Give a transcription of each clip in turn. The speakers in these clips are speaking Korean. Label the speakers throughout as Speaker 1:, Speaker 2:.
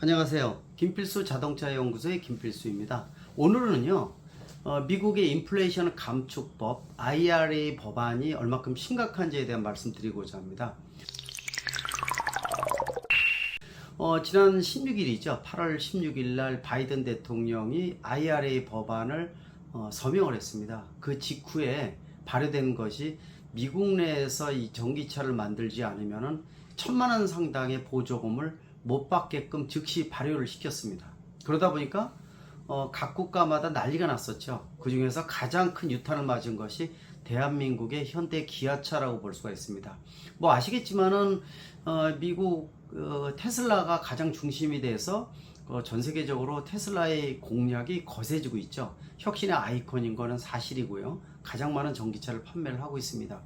Speaker 1: 안녕하세요. 김필수 자동차 연구소의 김필수입니다. 오늘은요, 미국의 인플레이션 감축법 IRA 법안이 얼마큼 심각한지에 대한 말씀드리고자 합니다. 지난 16일이죠. 8월 16일 날 바이든 대통령이 IRA 법안을 서명을 했습니다. 그 직후에 발효된 것이 미국 내에서 이 전기차를 만들지 않으면은 1,000만 원 상당의 보조금을 못 받게끔 즉시 발효를 시켰습니다. 그러다 보니까 각 국가마다 난리가 났었죠. 그 중에서 가장 큰 유탄을 맞은 것이 대한민국의 현대 기아차라고 볼 수가 있습니다. 뭐 아시겠지만은 미국 테슬라가 가장 중심이 돼서 전 세계적으로 테슬라의 공략이 거세지고 있죠. 혁신의 아이콘인 거는 사실이고요. 가장 많은 전기차를 판매를 하고 있습니다.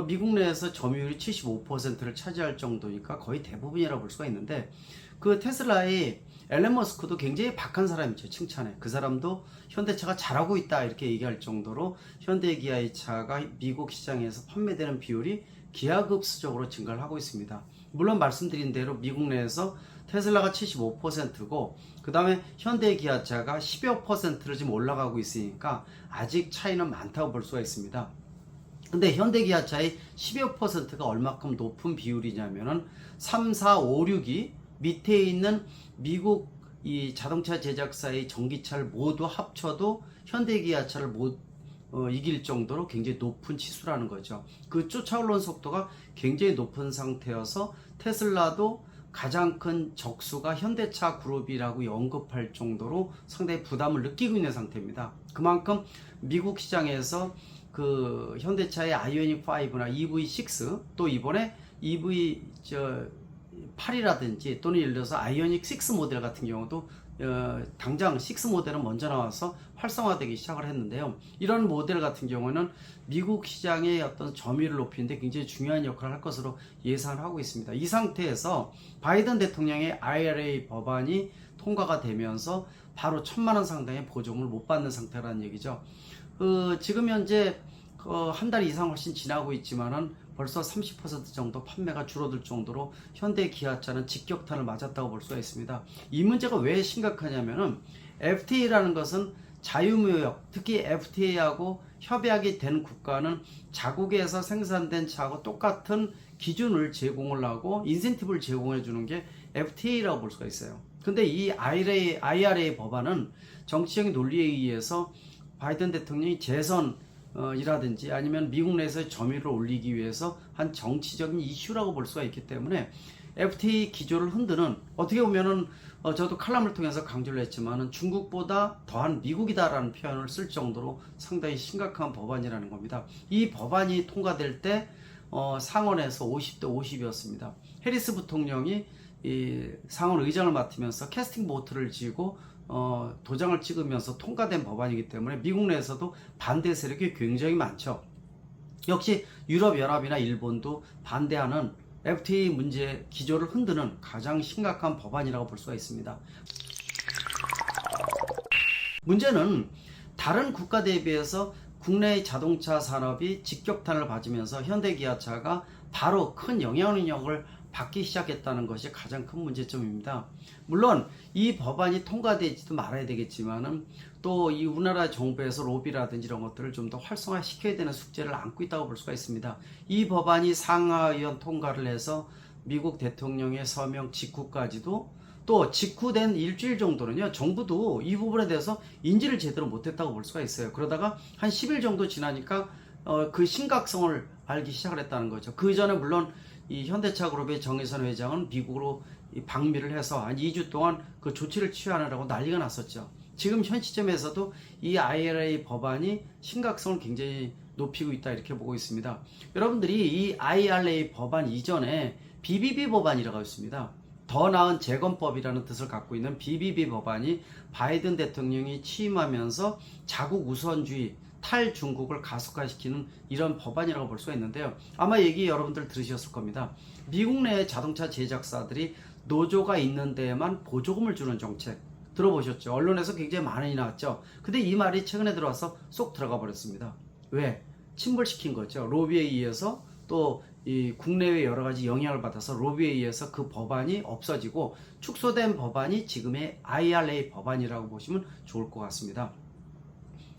Speaker 1: 미국 내에서 점유율이 75%를 차지할 정도니까 거의 대부분이라고 볼 수가 있는데, 그 테슬라의 앨런 머스크도 굉장히 박한 사람이죠. 칭찬해. 그 사람도 현대차가 잘하고 있다 이렇게 얘기할 정도로 현대기아의 차가 미국 시장에서 판매되는 비율이 기하급수적으로 증가를 하고 있습니다. 물론 말씀드린 대로 미국 내에서 테슬라가 75%고 그 다음에 현대기아차가 10여 %를 지금 올라가고 있으니까 아직 차이는 많다고 볼 수가 있습니다. 근데 현대기아차의 10여 %가 얼마큼 높은 비율이냐면은 3, 4, 5, 6이 밑에 있는 미국 이 자동차 제작사의 전기차를 모두 합쳐도 현대기아차를 못 이길 정도로 굉장히 높은 치수라는 거죠. 그 쫓아오르는 속도가 굉장히 높은 상태여서 테슬라도 가장 큰 적수가 현대차 그룹이라고 언급할 정도로 상당히 부담을 느끼고 있는 상태입니다. 그만큼 미국 시장에서 그 현대차의 아이오닉 5나 EV6 또 이번에 EV8이라든지 또는 예를 들어서 아이오닉 6 모델 같은 경우도 당장 6 모델은 먼저 나와서 활성화되기 시작을 했는데요. 이런 모델 같은 경우는 미국 시장의 어떤 점유율을 높이는데 굉장히 중요한 역할을 할 것으로 예상을 하고 있습니다. 이 상태에서 바이든 대통령의 IRA 법안이 통과가 되면서 바로 1,000만 원 상당의 보조금을 못 받는 상태라는 얘기죠. 지금 현재 한 달 이상 훨씬 지나고 있지만은 벌써 30% 정도 판매가 줄어들 정도로 현대 기아차는 직격탄을 맞았다고 볼 수가 있습니다. 이 문제가 왜 심각하냐면은 FTA라는 것은 자유무역, 특히 FTA하고 협약이 된 국가는 자국에서 생산된 차하고 똑같은 기준을 제공을 하고 인센티브를 제공해 주는 게 FTA라고 볼 수가 있어요. 근데 이 IRA 법안은 정치적인 논리에 의해서 바이든 대통령이 재선이라든지 아니면 미국 내에서의 점유율을 올리기 위해서 한 정치적인 이슈라고 볼 수가 있기 때문에 FTA 기조를 흔드는, 어떻게 보면은 저도 칼럼을 통해서 강조를 했지만은 중국보다 더한 미국이다라는 표현을 쓸 정도로 상당히 심각한 법안이라는 겁니다. 이 법안이 통과될 때 상원에서 50대 50이었습니다. 해리스 부통령이 이 상원 의장을 맡으면서 캐스팅 보트를 쥐고 도장을 찍으면서 통과된 법안이기 때문에 미국 내에서도 반대 세력이 굉장히 많죠. 역시 유럽연합이나 일본도 반대하는 FTA 문제 기조를 흔드는 가장 심각한 법안이라고 볼 수가 있습니다. 문제는 다른 국가 대비해서 국내의 자동차 산업이 직격탄을 맞으면서 현대기아차가 바로 큰 영향력을 받기 시작했다는 것이 가장 큰 문제점입니다. 물론 이 법안이 통과되지도 말아야 되겠지만은 또 이 우리나라 정부에서 로비라든지 이런 것들을 좀 더 활성화시켜야 되는 숙제를 안고 있다고 볼 수가 있습니다. 이 법안이 상하의원 통과를 해서 미국 대통령의 서명 직후까지도, 또 직후된 일주일 정도는요, 정부도 이 부분에 대해서 인지를 제대로 못했다고 볼 수가 있어요. 그러다가 한 10일 정도 지나니까 그 심각성을 알기 시작을 했다는 거죠. 그 전에 물론 이 현대차 그룹의 정의선 회장은 미국으로 방미를 해서 한 2주 동안 그 조치를 취하느라고 난리가 났었죠. 지금 현 시점에서도 이 IRA 법안이 심각성을 굉장히 높이고 있다 이렇게 보고 있습니다. 여러분들이 이 IRA 법안 이전에 BBB 법안이라고 있습니다. 더 나은 재건법이라는 뜻을 갖고 있는 BBB 법안이 바이든 대통령이 취임하면서 자국 우선주의, 탈중국을 가속화시키는 이런 법안이라고 볼 수가 있는데요. 아마 얘기 여러분들 들으셨을 겁니다. 미국 내 자동차 제작사들이 노조가 있는 데에만 보조금을 주는 정책 들어보셨죠? 언론에서 굉장히 많이 나왔죠. 근데 이 말이 최근에 들어와서 쏙 들어가 버렸습니다. 왜? 침몰시킨 거죠. 로비에 의해서 또 이 국내외 여러 가지 영향을 받아서 로비에 의해서 그 법안이 없어지고 축소된 법안이 지금의 IRA 법안이라고 보시면 좋을 것 같습니다.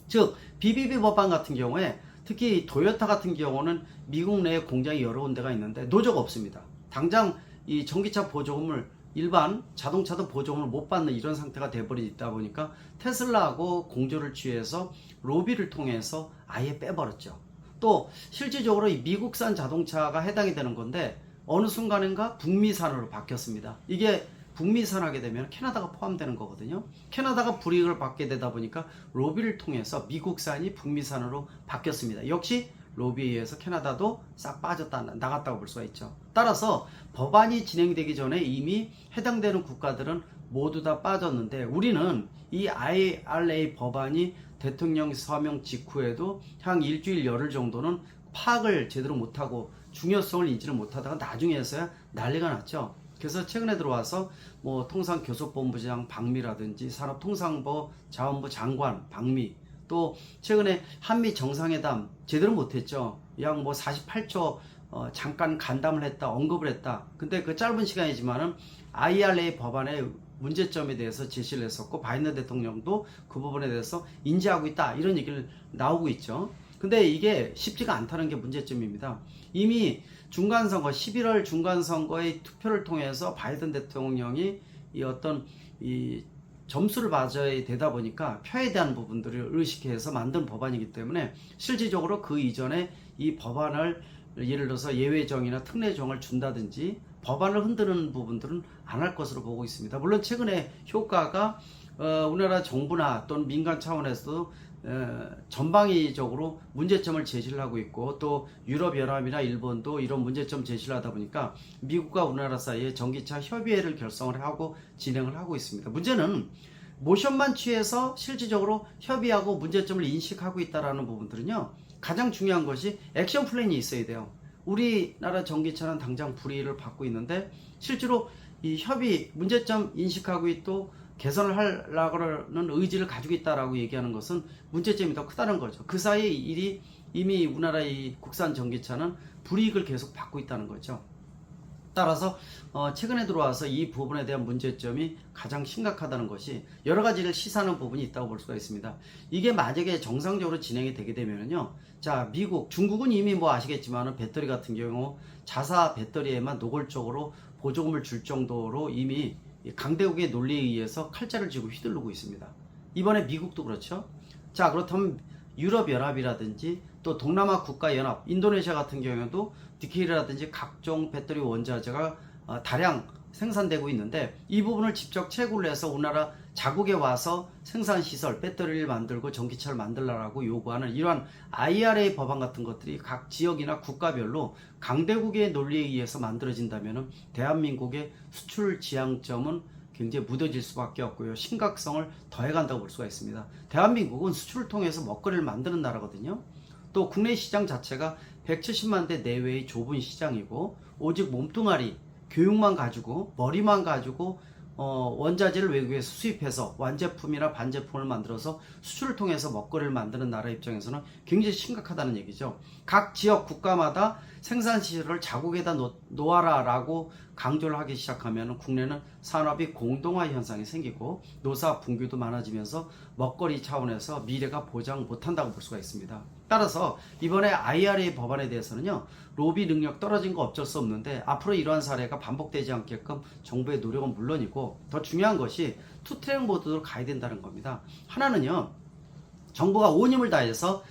Speaker 1: 즉 BBB 법안 같은 경우에 특히 도요타 같은 경우는 미국 내에 공장이 여러 군데가 있는데 노조가 없습니다. 당장 이 전기차 보조금을 일반 자동차도 보조금을 못 받는 이런 상태가 돼버리다 보니까 테슬라하고 공조를 취해서 로비를 통해서 아예 빼버렸죠. 또 실질적으로 이 미국산 자동차가 해당이 되는 건데 어느 순간인가 북미산으로 바뀌었습니다. 이게 북미산하게 되면 캐나다가 포함되는 거거든요. 캐나다가 불이익을 받게 되다 보니까 로비를 통해서 미국산이 북미산으로 바뀌었습니다. 역시 로비에 의해서 캐나다도 싹 나갔다고 볼 수가 있죠. 따라서 법안이 진행되기 전에 이미 해당되는 국가들은 모두 다 빠졌는데 우리는 이 IRA 법안이 대통령 서명 직후에도 한 일주일 열흘 정도는 파악을 제대로 못하고 중요성을 인지를 못하다가 나중에서야 난리가 났죠. 그래서 최근에 들어와서 뭐 통상교섭본부장 박미라든지 산업통상부 자원부 장관 박미, 또 최근에 한미 정상회담 제대로 못했죠. 약 뭐 48초 잠깐 간담을 했다, 언급을 했다. 근데 그 짧은 시간이지만은 IRA 법안의 문제점에 대해서 제시를 했었고 바이든 대통령도 그 부분에 대해서 인지하고 있다 이런 얘기를 나오고 있죠. 근데 이게 쉽지가 않다는 게 문제점입니다. 이미 중간선거 11월 중간선거의 투표를 통해서 바이든 대통령이 이 어떤 이 점수를 맞아야 되다 보니까 표에 대한 부분들을 의식해서 만든 법안이기 때문에 실질적으로 그 이전에 이 법안을 예를 들어서 예외정이나 특례정을 준다든지 법안을 흔드는 부분들은 안 할 것으로 보고 있습니다. 물론 최근에 효과가 우리나라 정부나 또는 민간 차원에서도 전방위적으로 문제점을 제시를 하고 있고 또 유럽연합이나 일본도 이런 문제점 제시를 하다 보니까 미국과 우리나라 사이에 전기차 협의회를 결성을 하고 진행을 하고 있습니다. 문제는 모션만 취해서 실질적으로 협의하고 문제점을 인식하고 있다는 부분들은요, 가장 중요한 것이 액션 플랜이 있어야 돼요. 우리나라 전기차는 당장 불이익을 받고 있는데 실제로 이 협의 문제점 인식하고 또 개선을 하려는 의지를 가지고 있다라고 얘기하는 것은 문제점이 더 크다는 거죠. 그 사이 일이 이미 우리나라 이 국산 전기차는 불이익을 계속 받고 있다는 거죠. 따라서 최근에 들어와서 이 부분에 대한 문제점이 가장 심각하다는 것이 여러 가지를 시사하는 부분이 있다고 볼 수가 있습니다. 이게 만약에 정상적으로 진행이 되게 되면은요, 자 미국, 중국은 이미 뭐 아시겠지만은 배터리 같은 경우 자사 배터리에만 노골적으로 보조금을 줄 정도로 이미 강대국의 논리에 의해서 칼자를 쥐고 휘두르고 있습니다. 이번에 미국도 그렇죠. 자 그렇다면 유럽연합이라든지 또 동남아 국가연합, 인도네시아 같은 경우에도 디케일이라든지 각종 배터리 원자재가 다량 생산되고 있는데 이 부분을 직접 채굴을 해서 우리나라 자국에 와서 생산시설, 배터리를 만들고 전기차를 만들라고 요구하는 이러한 IRA 법안 같은 것들이 각 지역이나 국가별로 강대국의 논리에 의해서 만들어진다면 대한민국의 수출 지향점은 굉장히 무뎌질 수밖에 없고요. 심각성을 더해간다고 볼 수가 있습니다. 대한민국은 수출을 통해서 먹거리를 만드는 나라거든요. 또 국내 시장 자체가 170만 대 내외의 좁은 시장이고 오직 몸뚱아리, 교육만 가지고 머리만 가지고 원자재를 외국에서 수입해서 완제품이나 반제품을 만들어서 수출을 통해서 먹거리를 만드는 나라 입장에서는 굉장히 심각하다는 얘기죠. 각 지역 국가마다 생산시설을 자국에다 놓아라라고 강조를 하기 시작하면 국내는 산업이 공동화 현상이 생기고 노사 분규도 많아지면서 먹거리 차원에서 미래가 보장 못한다고 볼 수가 있습니다. 따라서 이번에 IRA 법안에 대해서는요, 로비 능력 떨어진 거 어쩔 수 없는데 앞으로 이러한 사례가 반복되지 않게끔 정부의 노력은 물론이고 더 중요한 것이 투트랙 모드로 가야 된다는 겁니다. 하나는요, 정부가 온 힘을 다해서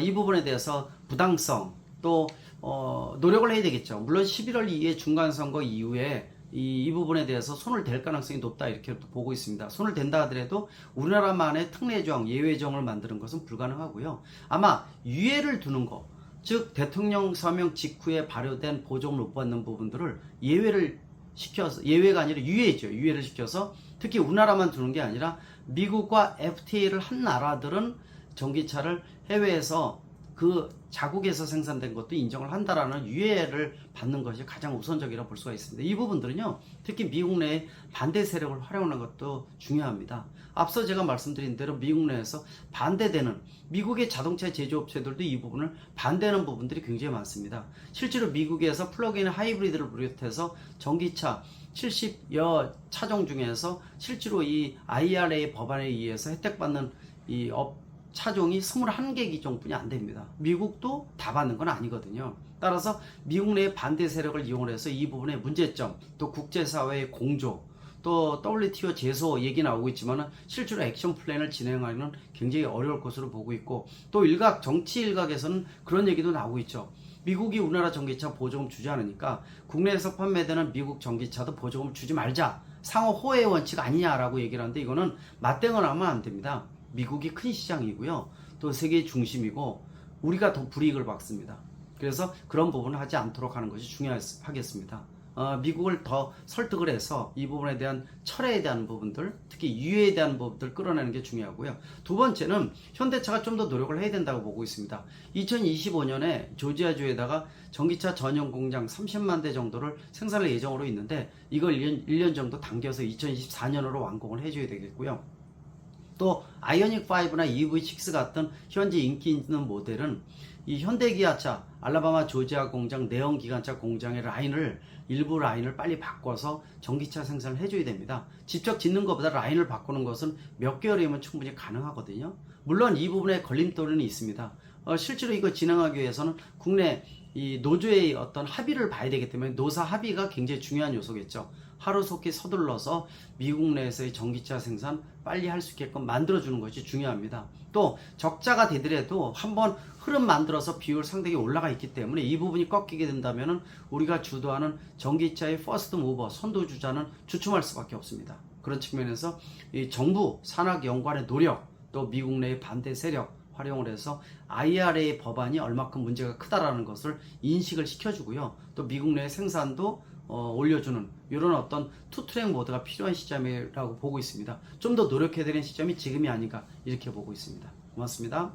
Speaker 1: 이 부분에 대해서 부당성 또 노력을 해야 되겠죠. 물론 11월 2일 중간선거 이후에 이 부분에 대해서 손을 댈 가능성이 높다 이렇게 보고 있습니다. 손을 댄다 하더라도 우리나라만의 특례정, 예외정을 만드는 것은 불가능하고요. 아마 유예를 두는 거, 즉 대통령 서명 직후에 발효된 보조금을 못 받는 부분들을 예외를 시켜서, 예외가 아니라 유예죠. 유예를 시켜서 특히 우리나라만 두는 게 아니라 미국과 FTA를 한 나라들은 전기차를 해외에서 그 자국에서 생산된 것도 인정을 한다라는 유예를 받는 것이 가장 우선적이라 볼 수가 있습니다. 이 부분들은요, 특히 미국 내의 반대 세력을 활용하는 것도 중요합니다. 앞서 제가 말씀드린 대로 미국 내에서 반대되는 미국의 자동차 제조업체들도 이 부분을 반대하는 부분들이 굉장히 많습니다. 실제로 미국에서 플러그인 하이브리드를 비롯해서 전기차 70여 차종 중에서 실제로 이 IRA 법안에 의해서 혜택받는 이 차종이 21개 기종뿐이 안 됩니다. 미국도 다 받는 건 아니거든요. 따라서 미국 내의 반대 세력을 이용해서 이 부분의 문제점, 또 국제사회의 공조, 또 WTO 제소 얘기 나오고 있지만 실제로 액션 플랜을 진행하기는 굉장히 어려울 것으로 보고 있고, 또 정치 일각에서는 그런 얘기도 나오고 있죠. 미국이 우리나라 전기차 보조금 주지 않으니까 국내에서 판매되는 미국 전기차도 보조금을 주지 말자, 상호 호혜의 원칙 아니냐라고 얘기를 하는데, 이거는 맞대응을 하면 안 됩니다. 미국이 큰 시장이고요, 또 세계의 중심이고 우리가 더 불이익을 받습니다. 그래서 그런 부분을 하지 않도록 하는 것이 중요하겠습니다. 미국을 더 설득을 해서 이 부분에 대한 철회에 대한 부분들, 특히 유예에 대한 부분들 끌어내는 게 중요하고요. 두 번째는 현대차가 좀 더 노력을 해야 된다고 보고 있습니다. 2025년에 조지아주에다가 전기차 전용 공장 30만 대 정도를 생산할 예정으로 있는데, 이걸 1년 정도 당겨서 2024년으로 완공을 해줘야 되겠고요. 또 아이오닉5나 EV6 같은 현재 인기 있는 모델은 이 현대기아차 알라바마 조지아 공장 내연기관차 공장의 일부 라인을 빨리 바꿔서 전기차 생산을 해줘야 됩니다. 직접 짓는 것보다 라인을 바꾸는 것은 몇 개월이면 충분히 가능하거든요. 물론 이 부분에 걸림돌은 있습니다. 실제로 이거 진행하기 위해서는 국내 이 노조의 어떤 합의를 봐야 되기 때문에 노사 합의가 굉장히 중요한 요소겠죠. 하루속히 서둘러서 미국 내에서의 전기차 생산 빨리 할 수 있게끔 만들어주는 것이 중요합니다. 또 적자가 되더라도 한번 흐름 만들어서 비율 상당히 올라가 있기 때문에 이 부분이 꺾이게 된다면 우리가 주도하는 전기차의 퍼스트 무버 선도주자는 주춤할 수밖에 없습니다. 그런 측면에서 이 정부 산학연구원의 노력, 또 미국 내의 반대 세력 활용을 해서 IRA 법안이 얼마큼 문제가 크다라는 것을 인식을 시켜주고요, 또 미국 내 생산도 올려주는 이런 어떤 투트랙 모드가 필요한 시점이라고 보고 있습니다. 좀 더 노력해야 되는 시점이 지금이 아닌가 이렇게 보고 있습니다. 고맙습니다.